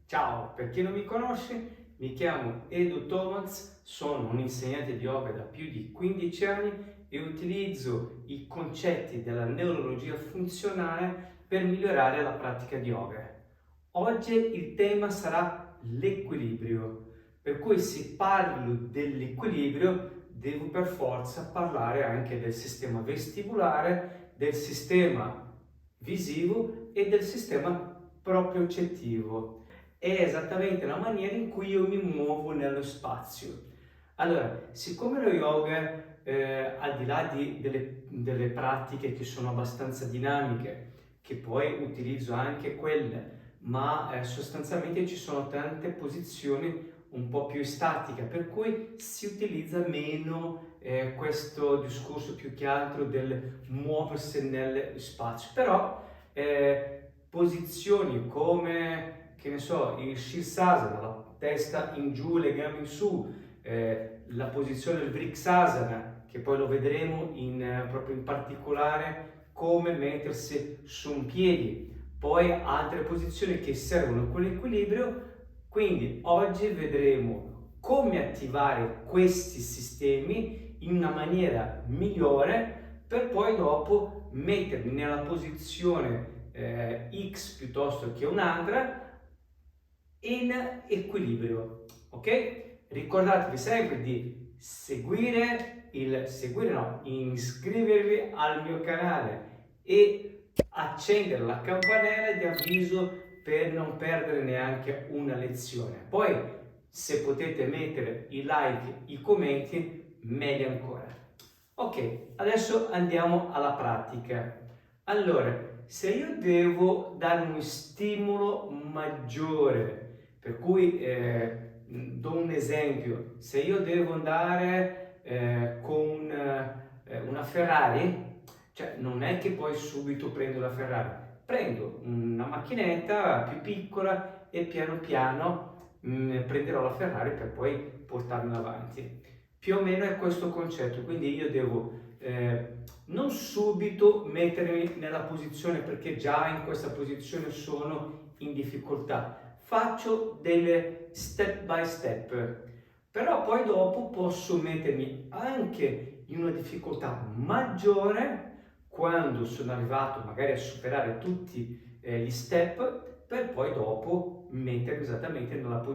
Ciao, per chi non mi conosce, mi chiamo Edu Thomas, sono un insegnante di yoga da più di 15 anni e utilizzo i concetti della neurologia funzionale per migliorare la pratica di yoga. Oggi il tema sarà l'equilibrio, per cui se parlo dell'equilibrio devo per forza parlare anche del sistema vestibulare, del sistema visivo e del sistema propriocettivo. È esattamente la maniera in cui io mi muovo nello spazio. Allora, siccome lo yoga, al di là delle pratiche che sono abbastanza dinamiche, che poi utilizzo anche quelle, ma sostanzialmente ci sono tante posizioni un po' più statiche, per cui si utilizza meno questo discorso più che altro del muoversi nello spazio. Però posizioni come, che ne so, il Shirsasana, la testa in giù, le gambe in su, la posizione del Vriksasana, che poi lo vedremo proprio in particolare come mettersi su un piede, poi altre posizioni che servono quell'equilibrio. Quindi oggi vedremo come attivare questi sistemi in una maniera migliore per poi dopo mettermi nella posizione X piuttosto che un'altra in equilibrio, ok? Ricordatevi sempre di iscrivervi al mio canale e accendere la campanella di avviso per non perdere neanche una lezione. Poi, se potete mettere i like, i commenti, meglio ancora. Ok, adesso andiamo alla pratica. Allora, se io devo dare un stimolo maggiore, per cui do un esempio, se io devo andare con una Ferrari, cioè non è che poi subito prendo la Ferrari, prendo una macchinetta più piccola e piano piano prenderò la Ferrari per poi portarmi avanti. Più o meno è questo concetto, quindi io devo non subito mettermi nella posizione perché già in questa posizione sono in difficoltà. Faccio delle step by step, però poi dopo posso mettermi anche in una difficoltà maggiore quando sono arrivato magari a superare tutti gli step per poi dopo mettermi esattamente nella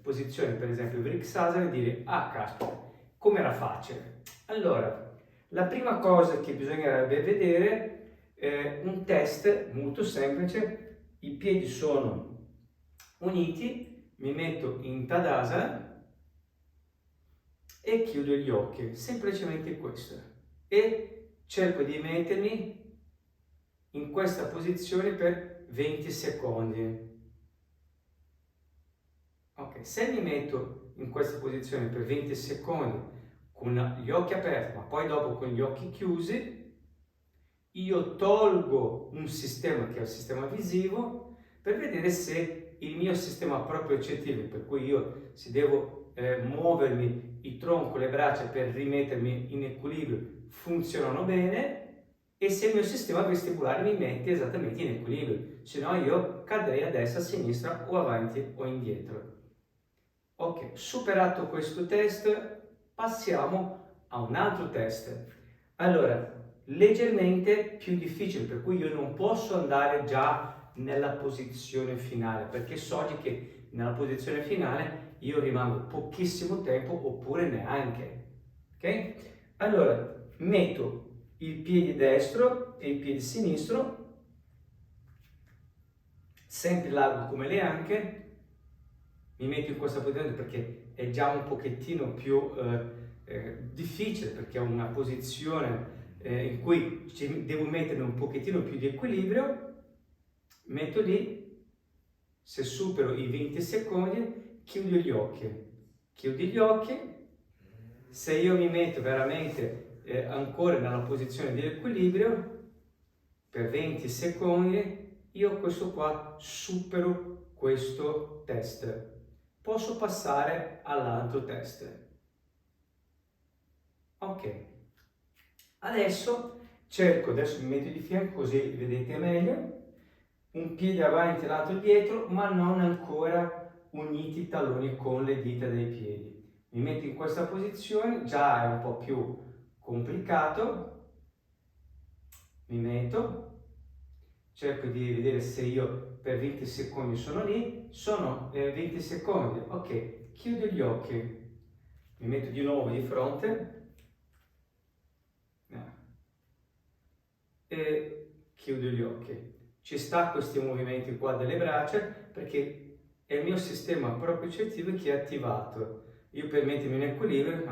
posizione per esempio Vriksasana e dire ah caspita, com'era facile. Allora, la prima cosa che bisognerebbe vedere è un test molto semplice. I piedi sono uniti, mi metto in Tadasana e chiudo gli occhi, semplicemente questo. E cerco di mettermi in questa posizione per 20 secondi. Ok, se mi metto in questa posizione per 20 secondi con gli occhi aperti, ma poi dopo con gli occhi chiusi, io tolgo un sistema che è il sistema visivo per vedere se il mio sistema propriocettivo, per cui io se devo muovermi il tronco, le braccia per rimettermi in equilibrio, funzionano bene e se il mio sistema vestibulare mi mette esattamente in equilibrio, se no io cadrei a destra, a sinistra o avanti o indietro. Ok, superato questo test, passiamo a un altro test. Allora, leggermente più difficile, per cui io non posso andare già nella posizione finale, perché so che nella posizione finale io rimango pochissimo tempo oppure neanche. Ok? Allora, metto il piede destro e il piede sinistro, sempre largo come le anche, mi metto in questa posizione perché è già un pochettino più difficile, perché è una posizione in cui devo mettere un pochettino più di equilibrio. Metto lì, se supero i 20 secondi chiudo gli occhi, se io mi metto veramente ancora nella posizione di equilibrio per 20 secondi, io questo qua supero questo test. Posso passare all'altro test. Ok, adesso mi metto di fianco così vedete meglio, un piede avanti e l'altro dietro, ma non ancora uniti i talloni con le dita dei piedi. Mi metto in questa posizione, già è un po' più complicato, mi metto, cerco di vedere se io per 20 secondi sono lì, sono 20 secondi, ok, chiudo gli occhi, mi metto di nuovo di fronte e chiudo gli occhi. Ci sta questi movimenti qua delle braccia perché è il mio sistema propriocettivo che è attivato. Io per mettermi in equilibrio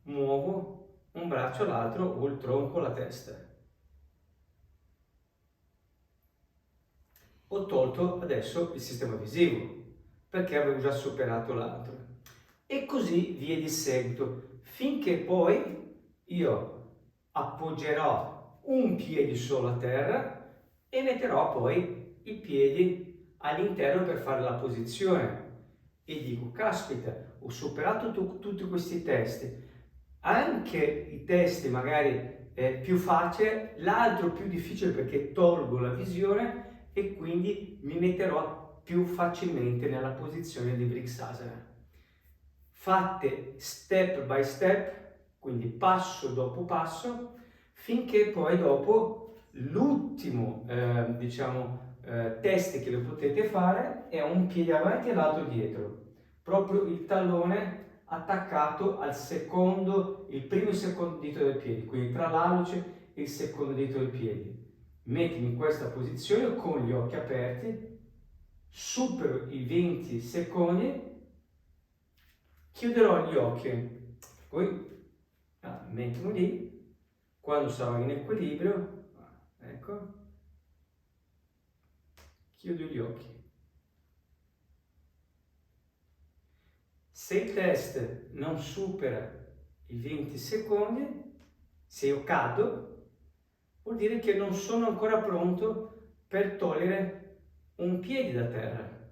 muovo un braccio all'altro o il tronco alla testa. Ho tolto adesso il sistema visivo perché avevo già superato l'altro. E così via di seguito, finché poi io appoggerò un piede solo a terra e metterò poi i piedi all'interno per fare la posizione. E dico, caspita, ho superato tutti questi test. Anche i test magari più facili, l'altro più difficile perché tolgo la visione e quindi mi metterò più facilmente nella posizione di Vrksasana. Fatte step by step, quindi passo dopo passo, finché poi dopo l'ultimo test che lo potete fare è un piede avanti e l'altro dietro, proprio il tallone attaccato al il primo e secondo dito del piede, quindi tra l'alluce e il secondo dito del piede. Mettimi in questa posizione con gli occhi aperti, supero i 20 secondi, chiuderò gli occhi, poi metto lì, quando sarò in equilibrio, ecco, chiudo gli occhi. Se il test non supera i 20 secondi, se io cado, vuol dire che non sono ancora pronto per togliere un piede da terra.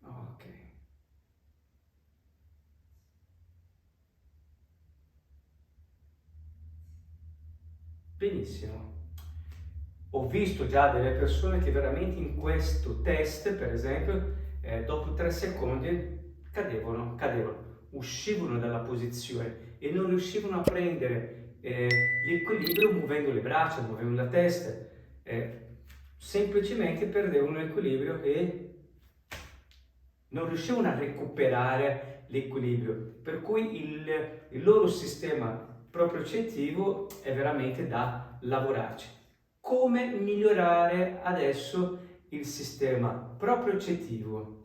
Ok. Benissimo. Ho visto già delle persone che veramente in questo test, per esempio, dopo 3 secondi cadevano, uscivano dalla posizione e non riuscivano a prendere l'equilibrio muovendo le braccia, muovendo la testa, semplicemente perdevano l'equilibrio e non riuscivano a recuperare l'equilibrio, per cui il loro sistema propriocettivo è veramente da lavorarci. Come migliorare adesso il sistema propriocettivo?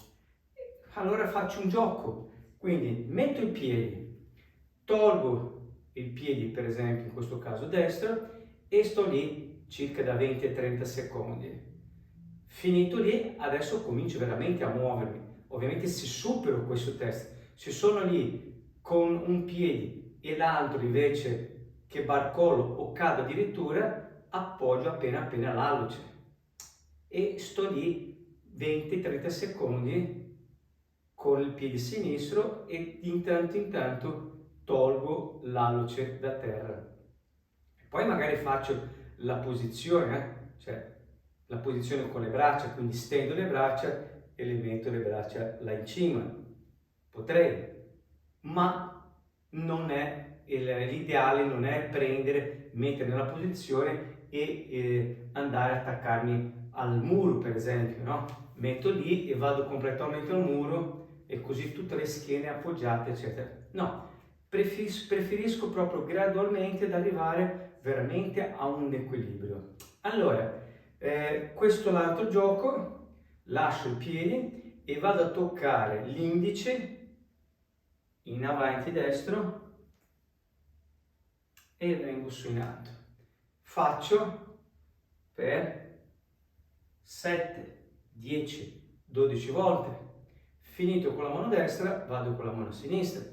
Allora faccio un gioco, quindi metto i piedi, tolgo il piede per esempio in questo caso destro e sto lì circa da 20-30 secondi. Finito lì, adesso comincio veramente a muovermi. Ovviamente se supero questo test, se sono lì con un piede e l'altro invece che barcolo o cado addirittura, appoggio appena l'alluce e sto lì 20-30 secondi con il piede sinistro e in tanto tolgo l'alluce da terra. Poi magari faccio la posizione, cioè la posizione con le braccia, quindi stendo le braccia e le metto le braccia là in cima. Potrei, ma non è l'ideale, non è prendere, mettere nella posizione e andare a attaccarmi al muro, per esempio, no? Metto lì e vado completamente al muro e così tutte le schiene appoggiate, eccetera. No, preferisco proprio gradualmente ad arrivare veramente a un equilibrio. Allora, questo è l'altro gioco, lascio i piedi e vado a toccare l'indice in avanti destro e vengo su in alto. Faccio per 7, 10, 12 volte. Finito con la mano destra, vado con la mano sinistra.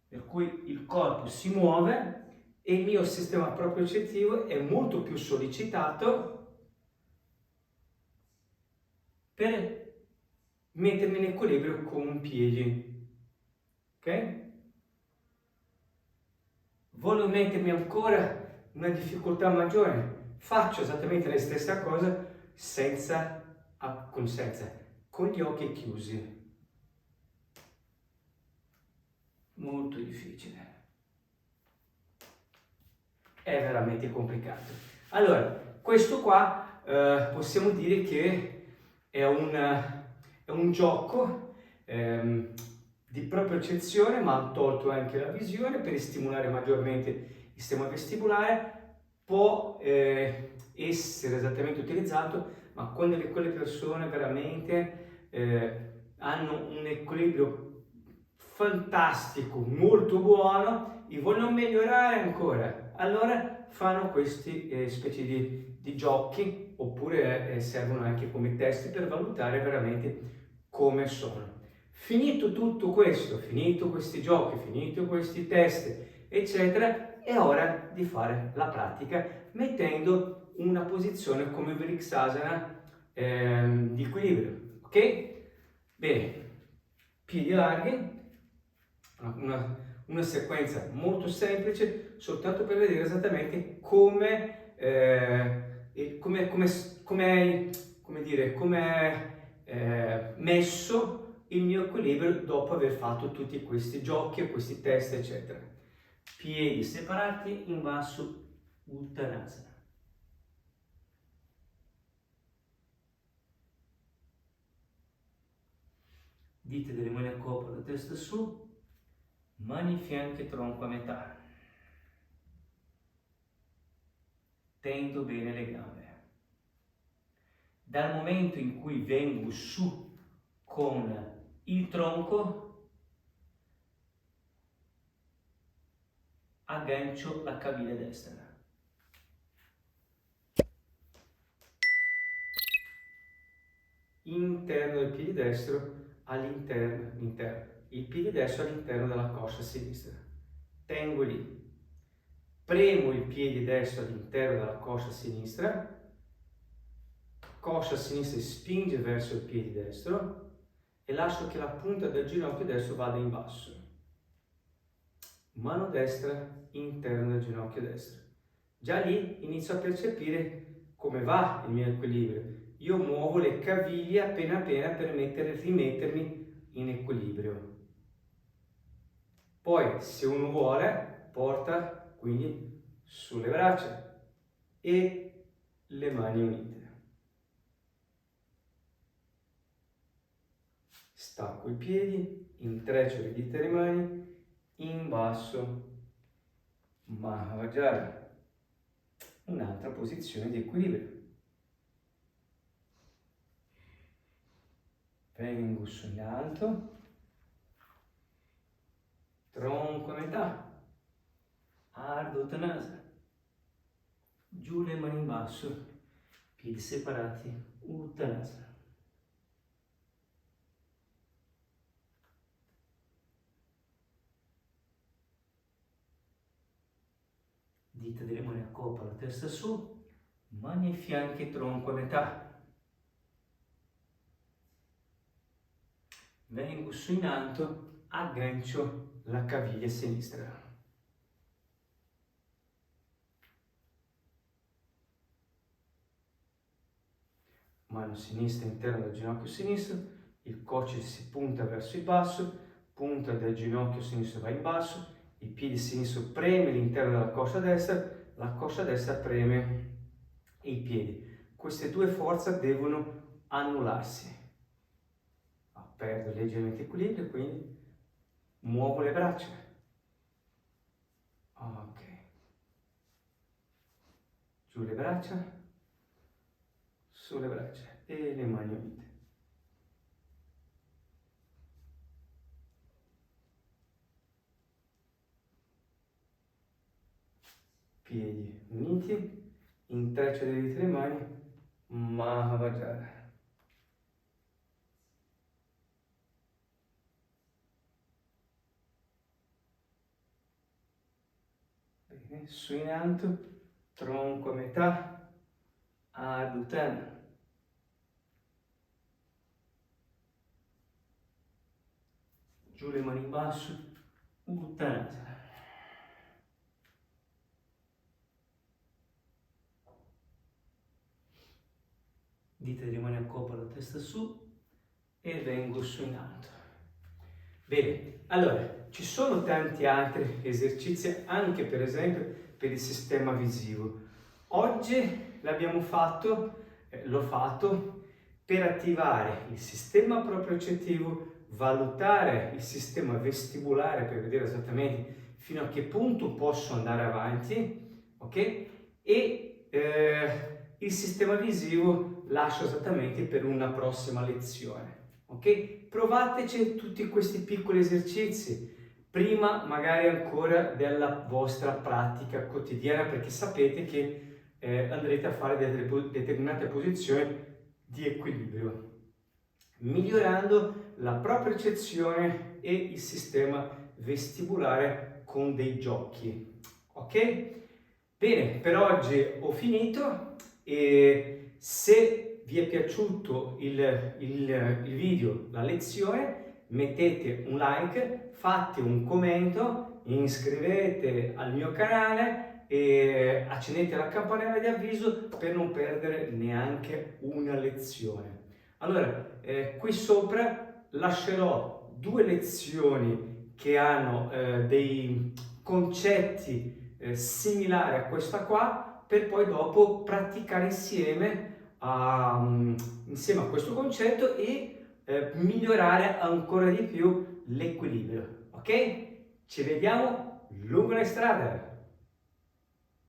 Per cui il corpo si muove e il mio sistema propriocettivo è molto più sollecitato per mettermi in equilibrio con un piede. Ok? Voglio mettermi ancora una difficoltà maggiore, Faccio esattamente la stessa cosa con gli occhi chiusi. Molto difficile. È veramente complicato. Allora, questo qua possiamo dire che è un gioco di propriocezione, ma ha tolto anche la visione per stimolare maggiormente il sistema vestibolare. Può essere esattamente utilizzato, ma quando quelle persone veramente hanno un equilibrio fantastico, molto buono e vogliono migliorare ancora, allora fanno questi specie di giochi, oppure servono anche come test per valutare veramente come sono. Finito tutto questo, finito questi giochi, finito questi test, eccetera, è ora di fare la pratica mettendo una posizione come Vrksasana di equilibrio, ok? Bene, piedi larghi, una sequenza molto semplice, soltanto per vedere esattamente come è messo il mio equilibrio dopo aver fatto tutti questi giochi, questi test, eccetera. Piedi separati in basso, Uttanasana. Dita delle mani a coppola, testa su, mani, fianchi e tronco a metà. Tendo bene le gambe. Dal momento in cui vengo su con il tronco, aggancio la caviglia destra. Interno del piede destro all'interno, il piede destro all'interno della coscia sinistra. Tengo lì. Premo il piede destro all'interno della coscia sinistra spinge verso il piede destro e lascio che la punta del ginocchio destro vada in basso. Mano destra interno del ginocchio destro. Già lì inizio a percepire come va il mio equilibrio. Io muovo le caviglie appena appena per rimettermi in equilibrio. Poi, se uno vuole, porta quindi sulle braccia e le mani unite. Stacco i piedi, intreccio le dita delle mani, in basso, Mahajara, un'altra posizione di equilibrio. Vengo su in alto, tronco a metà, Ardha Uttanasana, giù le mani in basso, piedi separati, Uttanasana. Dita delle mani a coppola, testa su, mani e fianchi, tronco a metà. Vengo su in alto, aggancio la caviglia sinistra. Mano sinistra interno del ginocchio sinistro, il coccyx si punta verso il basso, punta del ginocchio sinistro va in basso, il piede sinistro preme l'interno della coscia destra, la coscia destra preme i piedi. Queste due forze devono annullarsi. Perdo leggermente equilibrio, quindi muovo le braccia. Ok. Giù le braccia, su le braccia e le mani unite. Piedi uniti, intreccio delle dita delle mani, Mahajara. Bene, su in alto, tronco a metà, Ardha Uttanasana. Giù le mani in basso, Uttanasana. dita di mano a coppola, testa su e vengo su in alto. Bene, allora, ci sono tanti altri esercizi anche per esempio per il sistema visivo. Oggi l'abbiamo fatto, l'ho fatto per attivare il sistema propriocettivo, valutare il sistema vestibulare per vedere esattamente fino a che punto posso andare avanti, ok? E il sistema visivo lascio esattamente per una prossima lezione, ok? Provateci tutti questi piccoli esercizi prima magari ancora della vostra pratica quotidiana, perché sapete che andrete a fare determinate posizioni di equilibrio, migliorando la propria percezione e il sistema vestibulare con dei giochi, ok? Bene, per oggi ho finito e se vi è piaciuto il video, la lezione, mettete un like, fate un commento, iscrivete al mio canale e accendete la campanella di avviso per non perdere neanche una lezione. Allora, qui sopra lascerò 2 lezioni che hanno dei concetti similari a questa qua, per poi dopo praticare insieme a questo concetto e migliorare ancora di più l'equilibrio. Ok? Ci vediamo lungo la strada!